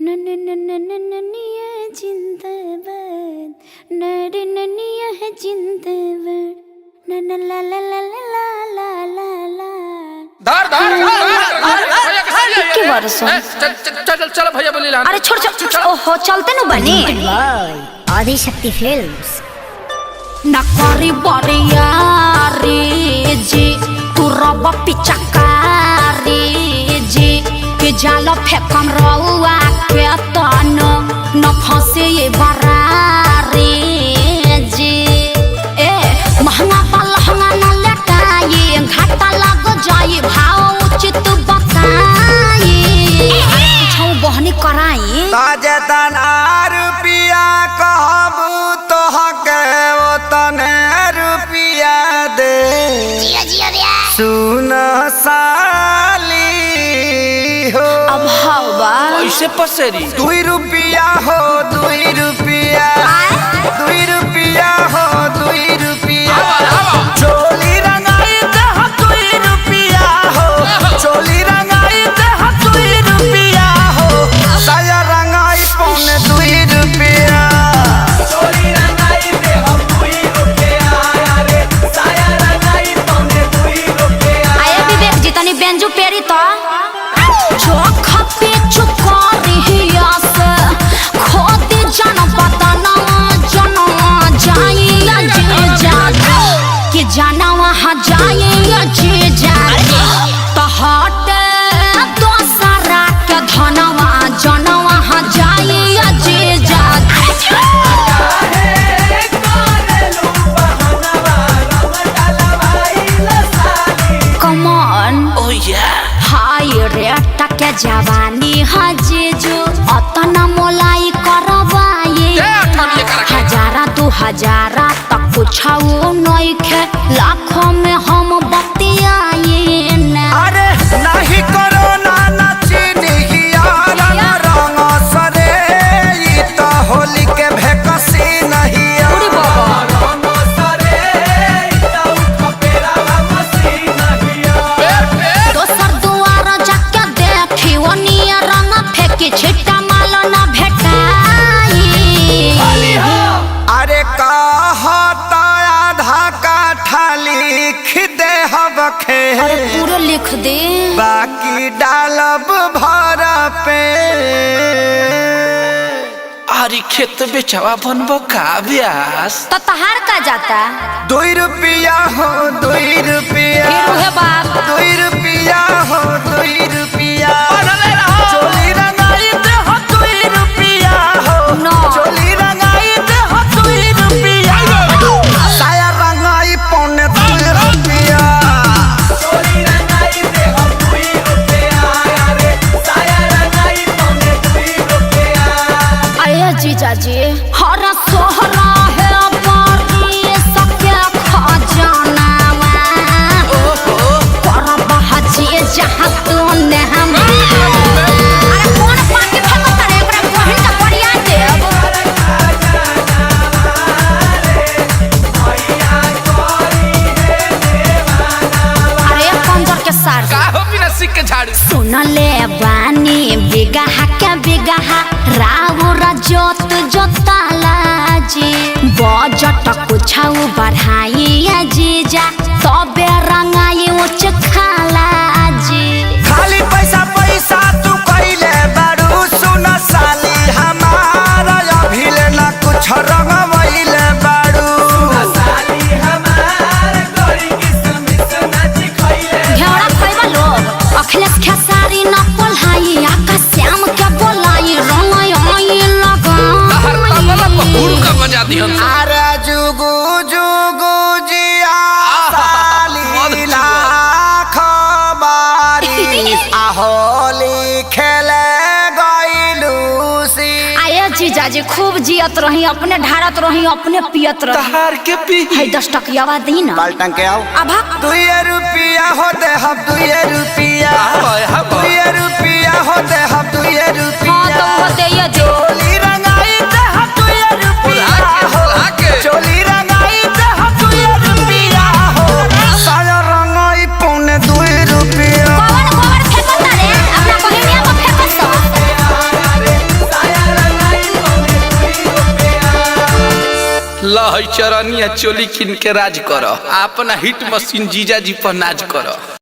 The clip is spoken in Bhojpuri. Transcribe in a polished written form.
नन्निया जिंदाबाद नरे नन्निया है जिंदाबाद नन्ना ला ला ला ला ला ला ला धर के वर्षों चल चल भैया बोली ला। अरे छोड़ छोड़ ओहो चलते न बने आदिशक्ति फिल्म्स नकारी बरिया रे जी तू रब पिचकारी जी के जाल फेकम रउआ के तन न फंसे ये बरारी जी ए महंगा पलहंगा न लटाई घाटा लग जाई भाव उचित बताई छौ बहनी कराई ताजतन रुपया कहब तो हके तने रुपया दे सुन साली हो अब हवा ऐसे पसेरी 2 रुपया हो 2 रुपया 2 रुपया हो 2 रुपया चोली रंगाई दे 2 रुपया हो चोली रंगाई दे 2 रुपया हो साया रंगाई पौने 2 रुपया चोली रंगाई दे 2 रुपया रे साया रंगाई पौने 2 रुपया आए विवेक जी तनी बेंजू पेरी तो चोख पे चुकारी हिया से खोदी जन पतना जनवा जाइया जे जागे कि जनवा हा जाइया जे जागे तो हट दोसरा के धनवा जनवा हा जाइया जे जागे कम ऑन ओ या हाय रे टके जवानी हजेजो अतना मोलाई करवाए हजारा 2000 तक कुछाओ नइखे लाखों में हम बतियाए ना अरे नहीं करो ना रंग सरे ई तो होली के भेकसी नहीं उड़ी बाबा रंग सरे ई तो खपेरा मसी नहीं दोसर दुआर जाके देखी ओनिया रंग फेंकी छिट्टा माल ना भेटाई अरे कहता आधा काठा लिख दे हबखे अरे पूरा लिख दे बाकी डालब भर पे आरी खेत बेचवा बनबो का ब्यास तो तहार का जाता 2 रुपया हो 2 रुपया फिर उहे बात 2 रुपया हो 2 रुपया चोली रंगाई दे हो 2 रुपया हो No. चोली रंगाई दे हो 2 रुपया साया रंगाई पौने 2 रुपया चोली रंगाई दे हो 2 रुपया रे साया रंगाई पौने 2 रुपया आया जीजा जी हरा सोहरा है बारी सके खजानावा करब हजी जहाँ तू ने हम अरे कौन पाके फेंको तड़े एकरा बहिन का बढ़िया देव अरे कंजर के सार का हो बिना सिक के झाड़ू सुनले बानी बिगहा के बिगहा राउर जोत जोताला जी बजट कुछाऊ बढ़ाई जीजा तबे रंगाई उच खाला जी खाली पैसा पैसा तू कइले बारू सुन साली हमारा अभिले ना कुछ रंगवइले बारू साली हमार गोरी किस्म से नाच खइले घेरा खइबा लोग अखिलेश खेसारी न पोल्हाई आकाश श्याम के बोलाई रंगाई आई हर तबला पहुड़ लगा का मजा दिहन अरे जुगु जुगु जिया साली लाख बारी होली खेले गइलू सी आये जीजा जी खूब जियत रही अपने ढारत रही अपने पियत रही तहार के पी है 10 टकियावा दी ना बाल्टन के आओ अभा 2 रुपया हो दे हम 2 रुपया 2 रुपया हो दे हम 2 हाँ रुपया तो वो दे ये दे चोली रंगाई दे हम 2 रुपया हो चोली रंगाई दे हम 2 रुपया हो साया रंगाई पौने 2 रुपया कौन फेंको तारे अपना बहिनिया को फेंको सो लहई चरनिया चोली किन के राज कर अपना हिट मशीन जीजा जी पर नाज कर।